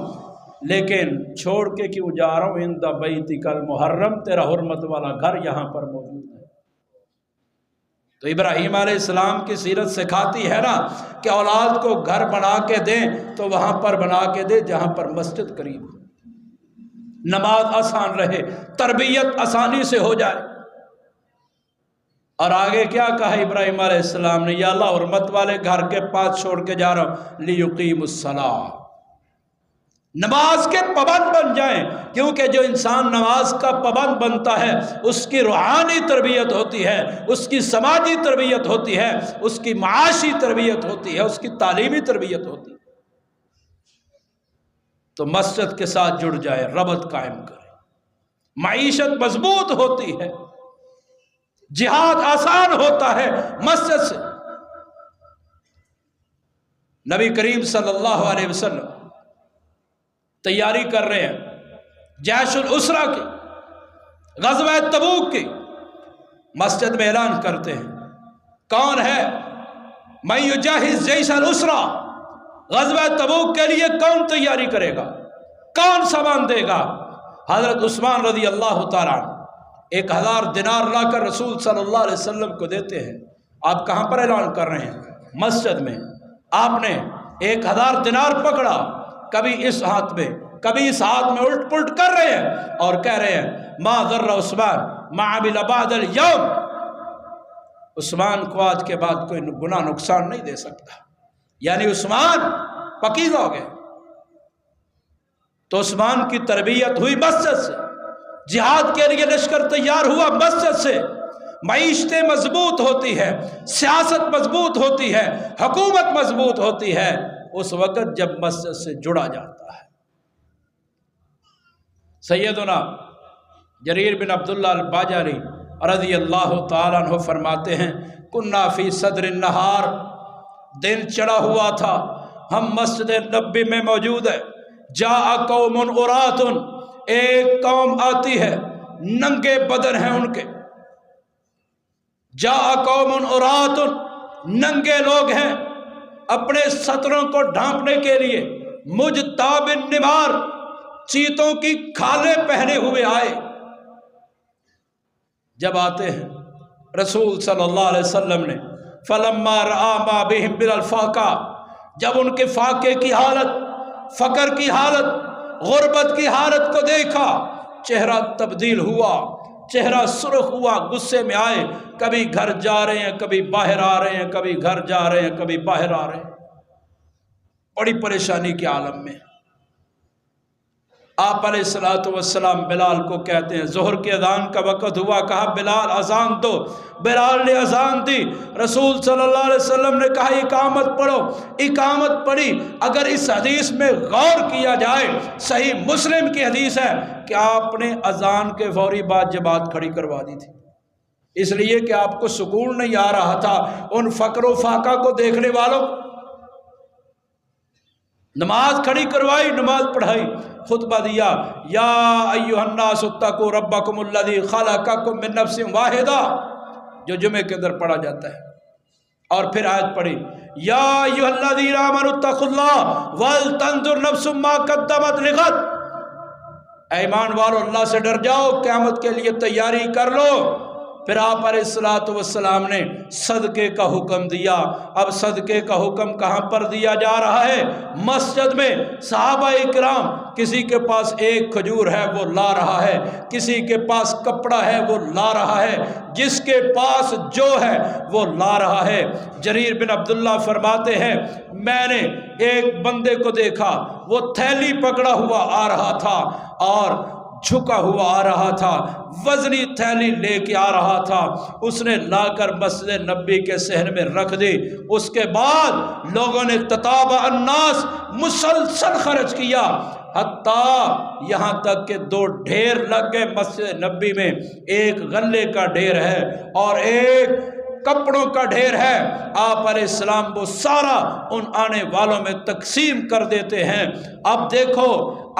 لیکن چھوڑ کے کیوں جا رہا ہوں؟ عند بیتک المحرم، تیرا حرمت والا گھر یہاں پر موجود ہے۔ تو ابراہیم علیہ السلام کی سیرت سکھاتی ہے نا کہ اولاد کو گھر بنا کے دیں تو وہاں پر بنا کے دیں جہاں پر مسجد قریب ہو، نماز آسان رہے، تربیت آسانی سے ہو جائے۔ اور آگے کیا کہا ابراہیم علیہ السلام نے؟ یا اللہ حرمت والے گھر کے پاس چھوڑ کے جا رہا ہوں لیقیم الصلاۃ، نماز کے پابند بن جائیں، کیونکہ جو انسان نماز کا پابند بنتا ہے اس کی روحانی تربیت ہوتی ہے، اس کی سماجی تربیت ہوتی ہے، اس کی معاشی تربیت ہوتی ہے، اس کی تعلیمی تربیت ہوتی ہے۔ تو مسجد کے ساتھ جڑ جائے، ربط قائم کرے، معیشت مضبوط ہوتی ہے، جہاد آسان ہوتا ہے مسجد سے۔ نبی کریم صلی اللہ علیہ وسلم تیاری کر رہے ہیں جیش الاسرہ کی، غزوہ تبوک کی، مسجد میں اعلان کرتے ہیں کون ہے من یجہز جیش الاسرہ، غزوہ تبوک کے لیے کون تیاری کرے گا، کون سامان دے گا؟ حضرت عثمان رضی اللہ تعالیٰ 1000 دینار لا کر رسول صلی اللہ علیہ وسلم کو دیتے ہیں۔ آپ کہاں پر اعلان کر رہے ہیں؟ مسجد میں۔ آپ نے 1000 دینار پکڑا، کبھی اس ہاتھ میں کبھی اس ہاتھ میں الٹ پلٹ کر رہے ہیں اور کہہ رہے ہیں ما ضر عثمان ما عمل بعد اليوم، عثمان کو آج کے بعد کوئی گناہ نقصان نہیں دے سکتا، یعنی عثمان پاکیزہ ہو گئے۔ تو عثمان کی تربیت ہوئی مسجد سے، جہاد کے لیے لشکر تیار ہوا مسجد سے، معیشتیں مضبوط ہوتی ہے، سیاست مضبوط ہوتی ہے، حکومت مضبوط ہوتی ہے اس وقت جب مسجد سے جڑا جاتا ہے۔ سیدنا جریر بن عبداللہ الباجری رضی اللہ تعالیٰ عنہ فرماتے ہیں کنا فی صدر النہار، دن چڑھا ہوا تھا، ہم مسجد نبی میں موجود ہے، جاء قوم عرات، ایک قوم آتی ہے ننگے بدن ہیں ان کے، جاء قوم عرات، ننگے لوگ ہیں، اپنے سطروں کو ڈھانپنے کے لیے مجتاب النمار، چیتوں کی کھالیں پہنے ہوئے آئے۔ جب آتے ہیں رسول صلی اللہ علیہ وسلم نے فلما رأى ما بهم من الفاقہ، جب ان کے فاقے کی حالت، فقر کی حالت، غربت کی حالت کو دیکھا، چہرہ تبدیل ہوا، چہرہ سرخ ہوا، غصے میں آئے، کبھی گھر جا رہے ہیں، کبھی باہر آ رہے ہیں، کبھی گھر جا رہے ہیں، کبھی باہر آ رہے ہیں، بڑی پریشانی کے عالم میں۔ آپ علیہ الصلوۃ والسلام بلال کو کہتے ہیں ظہر کی اذان کا وقت ہوا، کہا بلال اذان دو، بلال نے اذان دی، رسول صلی اللہ علیہ وسلم نے کہا اقامت پڑھو، اقامت پڑھی۔ اگر اس حدیث میں غور کیا جائے، صحیح مسلم کی حدیث ہے کہ آپ نے اذان کے فوری بعد جماعت کھڑی کروا دی تھی، اس لیے کہ آپ کو سکون نہیں آ رہا تھا ان فقر و فاقہ کو دیکھنے والوں۔ نماز کھڑی کروائی، نماز پڑھائی، خطبہ دیا، یا ایھا الناس اتقوا ربکم الذی خلقکم من نفس واحدہ، جو جمعے کے اندر پڑھا جاتا ہے، اور پھر آیت پڑھی یا ایھا الذین آمنوا اتقوا اللہ ولتنظر نفس ما قدمت لغد، اے ایمان والو اللہ سے ڈر جاؤ، قیامت کے لیے تیاری کر لو۔ پھر آپ علیہ الصلوۃ والسلام نے صدقے کا حکم دیا۔ اب صدقے کا حکم کہاں پر دیا جا رہا ہے؟ مسجد میں۔ صحابہ اکرام، کسی کے پاس ایک کھجور ہے وہ لا رہا ہے، کسی کے پاس کپڑا ہے وہ لا رہا ہے، جس کے پاس جو ہے وہ لا رہا ہے۔ جریر بن عبداللہ فرماتے ہیں میں نے ایک بندے کو دیکھا، وہ تھیلی پکڑا ہوا آ رہا تھا اور جھکا ہوا آ رہا تھا، وزنی تھیلی لے کے آ رہا تھا، اس نے لا کر مسجد نبی کے صحن میں رکھ دی۔ اس کے بعد لوگوں نے تتابع الناس مسلسل خرچ کیا، حتیٰ یہاں تک کہ دو ڈھیر لگ گئے مسجد نبی میں، ایک غلے کا ڈھیر ہے اور ایک کپڑوں کا ڈھیر ہے۔ آپ علیہ السلام وہ سارا ان آنے والوں میں تقسیم کر دیتے ہیں۔ اب دیکھو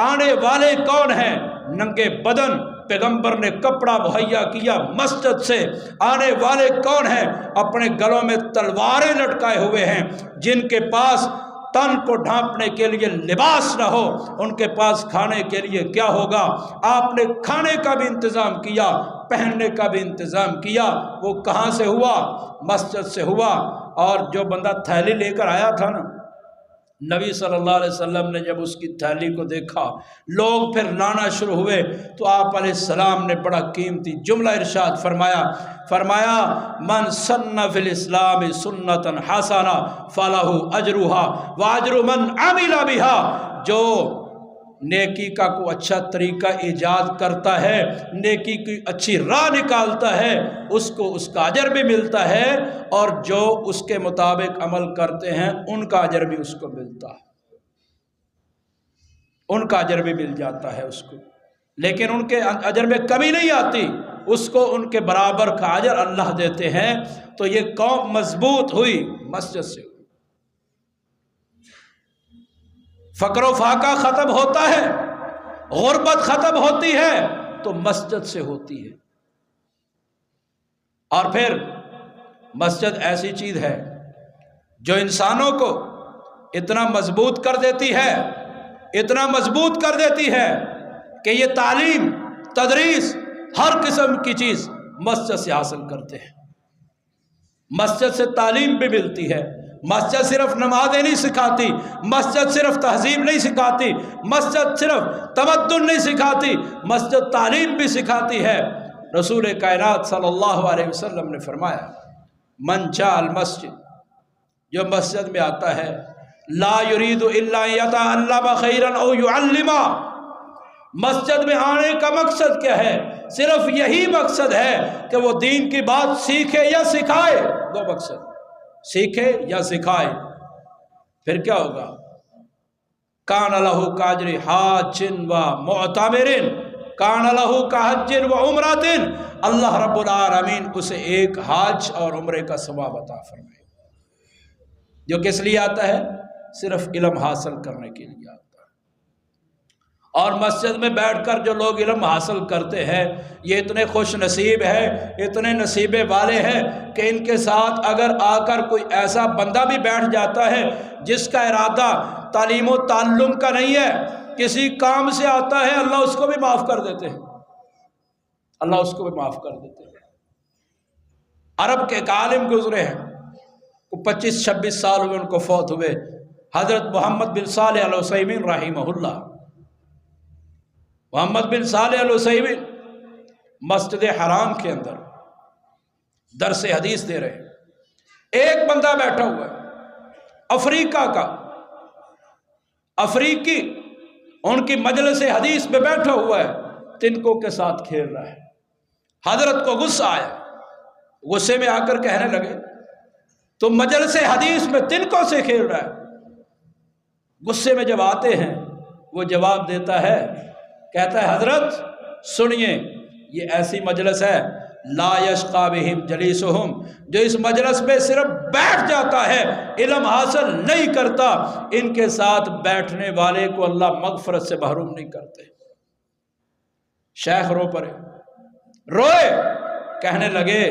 آنے والے کون ہیں؟ ننگے بدن، پیغمبر نے کپڑا مہیا کیا مسجد سے۔ آنے والے کون ہیں؟ اپنے گلوں میں تلواریں لٹکائے ہوئے ہیں، جن کے پاس تن کو ڈھانپنے کے لیے لباس نہ ہو، ان کے پاس کھانے کے لیے کیا ہوگا؟ آپ نے کھانے کا بھی انتظام کیا، پہننے کا بھی انتظام کیا۔ وہ کہاں سے ہوا؟ مسجد سے ہوا۔ اور جو بندہ تھیلی لے کر آیا تھا نا، نبی صلی اللہ علیہ وسلم نے جب اس کی تھیلی کو دیکھا، لوگ پھر لانا شروع ہوئے، تو آپ علیہ السلام نے بڑا قیمتی جملہ ارشاد فرمایا من سن فی الاسلام سنتا حسنہ فلہ اجرھا واجر من عمل بھا، جو نیکی کا کوئی اچھا طریقہ ایجاد کرتا ہے، نیکی کی اچھی راہ نکالتا ہے، اس کو اس کا اجر بھی ملتا ہے، اور جو اس کے مطابق عمل کرتے ہیں ان کا اجر بھی اس کو ملتا ہے، ان کا اجر بھی مل جاتا ہے اس کو، لیکن ان کے اجر میں کمی نہیں آتی، اس کو ان کے برابر کا اجر اللہ دیتے ہیں۔ تو یہ قوم مضبوط ہوئی مسجد سے، فقر و فاقہ ختم ہوتا ہے، غربت ختم ہوتی ہے تو مسجد سے ہوتی ہے۔ اور پھر مسجد ایسی چیز ہے جو انسانوں کو اتنا مضبوط کر دیتی ہے، اتنا مضبوط کر دیتی ہے کہ یہ تعلیم، تدریس، ہر قسم کی چیز مسجد سے حاصل کرتے ہیں۔ مسجد سے تعلیم بھی ملتی ہے، مسجد صرف نمازیں نہیں سکھاتی، مسجد صرف تہذیب نہیں سکھاتی، مسجد صرف تمدن نہیں سکھاتی، مسجد تعلیم بھی سکھاتی ہے۔ رسول کائنات صلی اللہ علیہ وسلم نے فرمایا من جاء المسجد، جو مسجد میں آتا ہے لا یرید الا یتعلم خیرا او یعلم، مسجد میں آنے کا مقصد کیا ہے؟ صرف یہی مقصد ہے کہ وہ دین کی بات سیکھے یا سکھائے، دو مقصد، سیکھے یا سکھائے۔ پھر کیا ہوگا؟ کان لہ کاجر حاج و معتمر، کان لہ کحج و عمرۃ، اللہ رب العالمین اسے ایک حج اور عمرے کا ثواب عطا فرمائے، جو کس لیے آتا ہے؟ صرف علم حاصل کرنے کے لیے آتا ہے۔ اور مسجد میں بیٹھ کر جو لوگ علم حاصل کرتے ہیں یہ اتنے خوش نصیب ہیں، اتنے نصیبے والے ہیں کہ ان کے ساتھ اگر آ کر کوئی ایسا بندہ بھی بیٹھ جاتا ہے جس کا ارادہ تعلیم و تعلم کا نہیں ہے، کسی کام سے آتا ہے، اللہ اس کو بھی معاف کر دیتے ہیں، اللہ اس کو بھی معاف کر دیتے ہیں۔ عرب کے ایک عالم گزرے ہیں، 25-26 سال ہوئے ان کو فوت ہوئے، حضرت محمد بن صالح العثیمین رحمہ اللہ۔ محمد بن صالح العثیمین مسجد حرام کے اندر درس حدیث دے رہے ہیں، ایک بندہ بیٹھا ہوا ہے افریقہ کا، افریقی، ان کی مجلس حدیث میں بیٹھا ہوا ہے، تنکوں کے ساتھ کھیل رہا ہے۔ حضرت کو غصہ آیا، غصے میں آ کر کہنے لگے تو مجلس حدیث میں تنکوں سے کھیل رہا ہے۔ غصے میں جب آتے ہیں وہ جواب دیتا ہے، کہتا ہے حضرت سنیے، یہ ایسی مجلس ہے لا یشقی بہم جلیسہم، جو اس مجلس میں صرف بیٹھ جاتا ہے، علم حاصل نہیں کرتا، ان کے ساتھ بیٹھنے والے کو اللہ مغفرت سے محروم نہیں کرتے۔ شیخ رو پڑے، روئے، کہنے لگے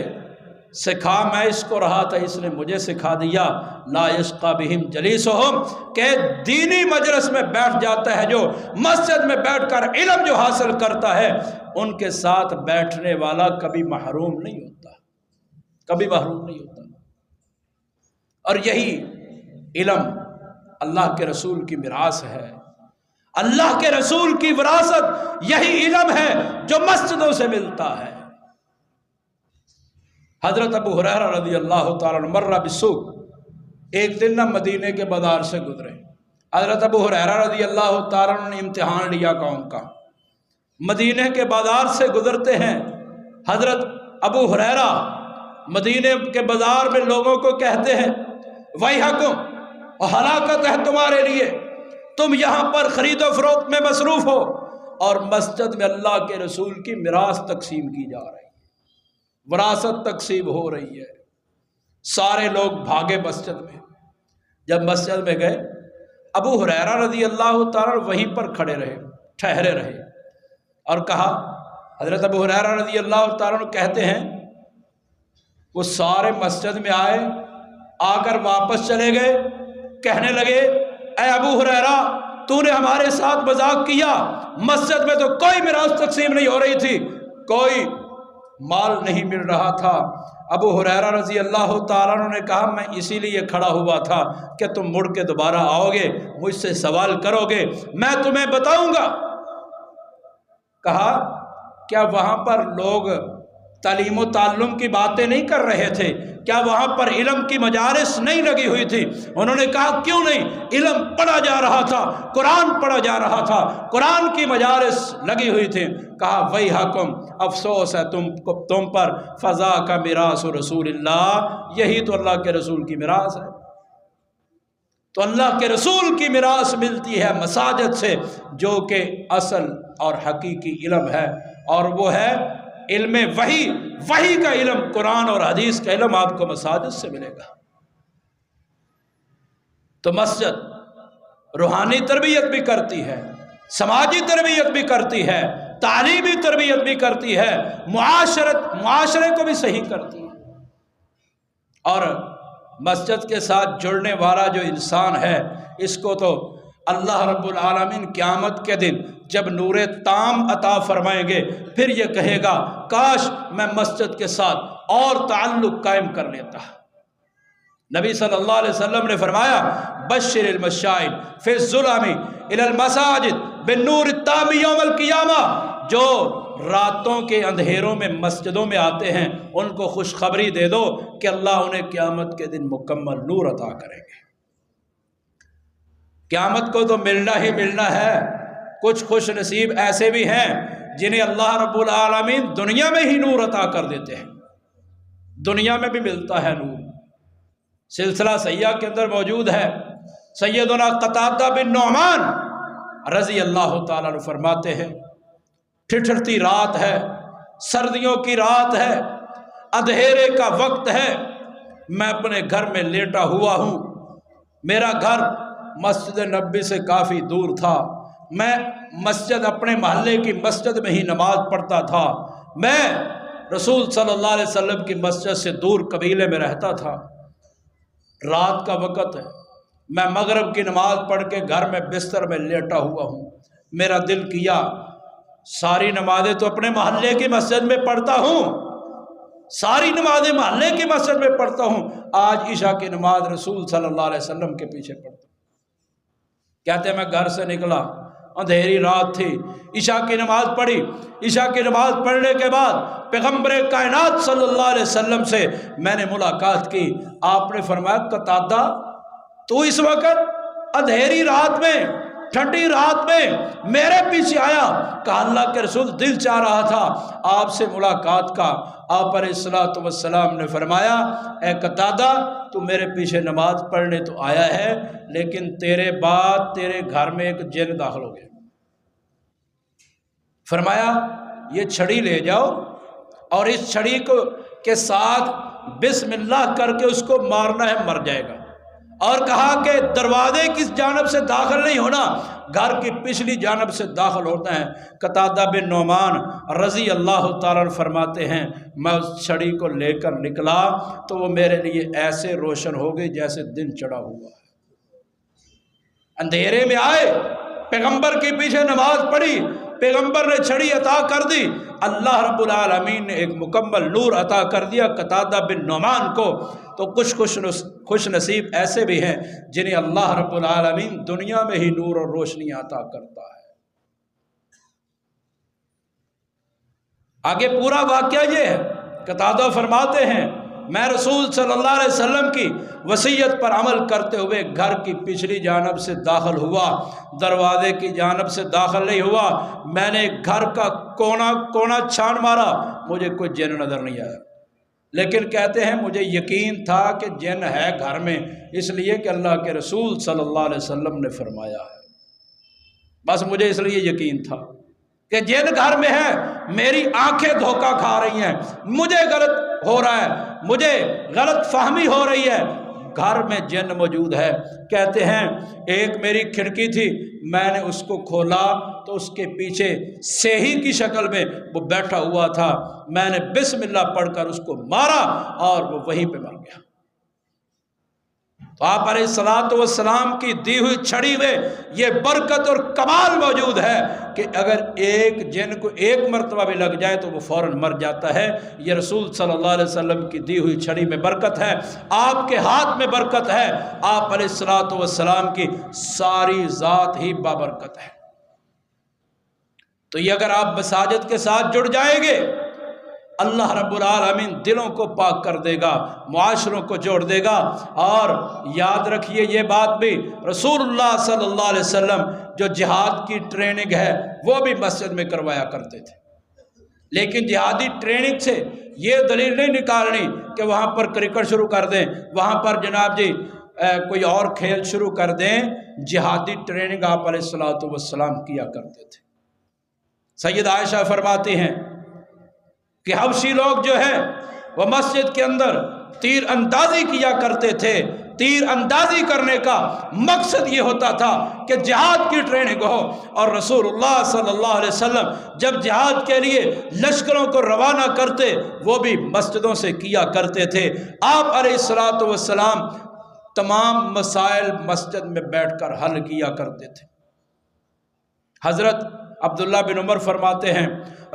سکھا میں اس کو رہا تھا، اس نے مجھے سکھا دیا، لا یشقی بہم جلیسہم، کہ دینی مجلس میں بیٹھ جاتا ہے، جو مسجد میں بیٹھ کر علم جو حاصل کرتا ہے، ان کے ساتھ بیٹھنے والا کبھی محروم نہیں ہوتا، کبھی محروم نہیں ہوتا۔ اور یہی علم اللہ کے رسول کی میراث ہے، اللہ کے رسول کی وراثت یہی علم ہے جو مسجدوں سے ملتا ہے۔ حضرت ابو ہریرہ رضی اللہ تعالیٰ عنہ مر بالسوق، ایک دن نہ مدینے کے بازار سے گزرے۔ حضرت ابو ہریرہ رضی اللہ تعالیٰ عنہ نے امتحان لیا قوم کا، مدینے کے بازار سے گزرتے ہیں۔ حضرت ابو ہریرہ مدینے کے بازار میں لوگوں کو کہتے ہیں ویحکم، ہلاکت ہے تمہارے لیے، تم یہاں پر خرید و فروخت میں مصروف ہو اور مسجد میں اللہ کے رسول کی میراث تقسیم کی جا رہی ہے، وراثت تقسیم ہو رہی ہے۔ سارے لوگ بھاگے مسجد میں۔ جب مسجد میں گئے، ابو ہریرہ رضی اللہ تعالیٰ وہیں پر کھڑے رہے، ٹھہرے رہے، اور کہا، حضرت ابو ہریرہ رضی اللہ تعالیٰ کہتے ہیں وہ سارے مسجد میں آئے، آ کر واپس چلے گئے، کہنے لگے اے ابو ہریرہ تو نے ہمارے ساتھ مذاق کیا، مسجد میں تو کوئی میراث تقسیم نہیں ہو رہی تھی، کوئی مال نہیں مل رہا تھا۔ ابو ہریرہ رضی اللہ تعالیٰ عنہ نے کہا میں اسی لیے کھڑا ہوا تھا کہ تم مڑ کے دوبارہ آؤ گے، مجھ سے سوال کرو گے، میں تمہیں بتاؤں گا۔ کہا کیا وہاں پر لوگ تعلیم و تعلم کی باتیں نہیں کر رہے تھے؟ کیا وہاں پر علم کی مجالس نہیں لگی ہوئی تھی؟ انہوں نے کہا کیوں نہیں، علم پڑھا جا رہا تھا، قرآن پڑھا جا رہا تھا، قرآن کی مجالس لگی ہوئی تھی۔ کہا ویحکم، افسوس ہے تم پر، فضا کا میراث رسول اللہ، یہی تو اللہ کے رسول کی میراث ہے۔ تو اللہ کے رسول کی میراث ملتی ہے مساجد سے، جو کہ اصل اور حقیقی علم ہے، اور وہ ہے علم وحی کا علم، قرآن اور حدیث کا علم آپ کو مساجد سے ملے گا۔ تو مسجد روحانی تربیت بھی کرتی ہے، سماجی تربیت بھی کرتی ہے، تعلیمی تربیت بھی کرتی ہے، معاشرے کو بھی صحیح کرتی ہے۔ اور مسجد کے ساتھ جڑنے والا جو انسان ہے، اس کو تو اللہ رب العالمین قیامت کے دن جب نور تام عطا فرمائیں گے، پھر یہ کہے گا کاش میں مسجد کے ساتھ اور تعلق قائم کر لیتا۔ نبی صلی اللہ علیہ وسلم نے فرمایا بشر المشائین فی الظلم الی المساجد بالنور التام یوم القیامہ، جو راتوں کے اندھیروں میں مسجدوں میں آتے ہیں ان کو خوشخبری دے دو کہ اللہ انہیں قیامت کے دن مکمل نور عطا کریں گے۔ قیامت کو تو ملنا ہی ملنا ہے، کچھ خوش نصیب ایسے بھی ہیں جنہیں اللہ رب العالمین دنیا میں ہی نور عطا کر دیتے ہیں، دنیا میں بھی ملتا ہے نور۔ سلسلہ سیاح کے اندر موجود ہے، سیدنا قتادہ بن نعمان رضی اللہ تعالیٰ عنہ فرماتے ہیں، ٹھٹھرتی رات ہے، سردیوں کی رات ہے، اندھیرے کا وقت ہے، میں اپنے گھر میں لیٹا ہوا ہوں، میرا گھر مسجد نبوی سے کافی دور تھا، میں مسجد اپنے محلے کی مسجد میں ہی نماز پڑھتا تھا، میں رسول صلی اللہ علیہ وسلم کی مسجد سے دور قبیلے میں رہتا تھا، رات کا وقت ہے، میں مغرب کی نماز پڑھ کے گھر میں بستر میں لیٹا ہوا ہوں، میرا دل کیا ساری نمازیں تو اپنے محلے کی مسجد میں پڑھتا ہوں، ساری نمازیں محلے کی مسجد میں پڑھتا ہوں، آج عشاء کی نماز رسول صلی اللہ علیہ وسلم کے پیچھے پڑھتا ہوں۔ کہتے ہیں میں گھر سے نکلا، اندھیری رات تھی، عشاء کی نماز پڑھی، عشاء کی نماز پڑھنے کے بعد پیغمبر کائنات صلی اللہ علیہ وسلم سے میں نے ملاقات کی، آپ نے فرمایا قتادہ تو اس وقت اندھیری رات میں، ٹھنڈی رات میں میرے پیچھے آیا؟ کہا اللہ کے رسول دل چاہ رہا تھا آپ سے ملاقات کا۔ آپ علیہ الصلوۃ والسلام نے فرمایا اے قتادہ تو میرے پیچھے نماز پڑھنے تو آیا ہے، لیکن تیرے بعد تیرے گھر میں ایک جن داخل ہو گیا۔ فرمایا یہ چھڑی لے جاؤ اور اس چھڑی کے ساتھ بسم اللہ کر کے اس کو مارنا ہے، مر جائے گا۔ اور کہا کہ دروازے کی جانب سے داخل نہیں ہونا، گھر کی پچھلی جانب سے داخل ہوتا ہے۔ قتادہ بن نعمان رضی اللہ تعالیٰ فرماتے ہیں میں اس چھڑی کو لے کر نکلا تو وہ میرے لیے ایسے روشن ہو گئی جیسے دن چڑھا ہوا ہے۔ اندھیرے میں آئے، پیغمبر کے پیچھے نماز پڑھی، پیغمبر نے چھڑی عطا کر دی، اللہ رب العالمین نے ایک مکمل نور عطا کر دیا قتادہ بن نعمان کو۔ تو کچھ خوش نصیب ایسے بھی ہیں جنہیں اللہ رب العالمین دنیا میں ہی نور اور روشنی عطا کرتا ہے۔ آگے پورا واقعہ یہ ہے، قتادہ فرماتے ہیں میں رسول صلی اللہ علیہ وسلم کی وصیت پر عمل کرتے ہوئے گھر کی پچھلی جانب سے داخل ہوا، دروازے کی جانب سے داخل نہیں ہوا، میں نے گھر کا کونا چھان مارا، مجھے کوئی جن نظر نہیں آیا، لیکن کہتے ہیں مجھے یقین تھا کہ جن ہے گھر میں، اس لیے کہ اللہ کے رسول صلی اللہ علیہ وسلم نے فرمایا ہے، بس مجھے اس لیے یقین تھا کہ جن گھر میں ہے، میری آنکھیں دھوکہ کھا رہی ہیں، مجھے غلط ہو رہا ہے، مجھے غلط فہمی ہو رہی ہے، گھر میں جن موجود ہے۔ کہتے ہیں ایک میری کھڑکی تھی، میں نے اس کو کھولا تو اس کے پیچھے سیہی کی شکل میں وہ بیٹھا ہوا تھا، میں نے بسم اللہ پڑھ کر اس کو مارا اور وہ وہیں پہ مر گیا۔ تو آپ علیہ الصلوۃ والسلام کی دی ہوئی چھڑی میں یہ برکت اور کمال موجود ہے کہ اگر ایک جن کو ایک مرتبہ بھی لگ جائے تو وہ فوراً مر جاتا ہے۔ یہ رسول صلی اللہ علیہ وسلم کی دی ہوئی چھڑی میں برکت ہے، آپ کے ہاتھ میں برکت ہے، آپ علیہ الصلوۃ والسلام کی ساری ذات ہی بابرکت ہے۔ تو یہ اگر آپ مساجد کے ساتھ جڑ جائیں گے، اللہ رب العالمین دلوں کو پاک کر دے گا، معاشروں کو جوڑ دے گا۔ اور یاد رکھیے یہ بات بھی، رسول اللہ صلی اللہ علیہ وسلم جو جہاد کی ٹریننگ ہے وہ بھی مسجد میں کروایا کرتے تھے، لیکن جہادی ٹریننگ سے یہ دلیل نہیں نکالنی کہ وہاں پر کرکٹ شروع کر دیں، وہاں پر جناب جی کوئی اور کھیل شروع کر دیں۔ جہادی ٹریننگ آپ علیہ الصلوۃ والسلام کیا کرتے تھے۔ سید عائشہ فرماتی ہیں کہ حبشی لوگ جو ہیں وہ مسجد کے اندر تیر اندازی کیا کرتے تھے، تیر اندازی کرنے کا مقصد یہ ہوتا تھا کہ جہاد کی ٹریننگ ہو، اور رسول اللہ صلی اللہ علیہ وسلم جب جہاد کے لیے لشکروں کو روانہ کرتے وہ بھی مسجدوں سے کیا کرتے تھے۔ آپ علیہ الصلوۃ والسلام تمام مسائل مسجد میں بیٹھ کر حل کیا کرتے تھے۔ حضرت عبداللہ بن عمر فرماتے ہیں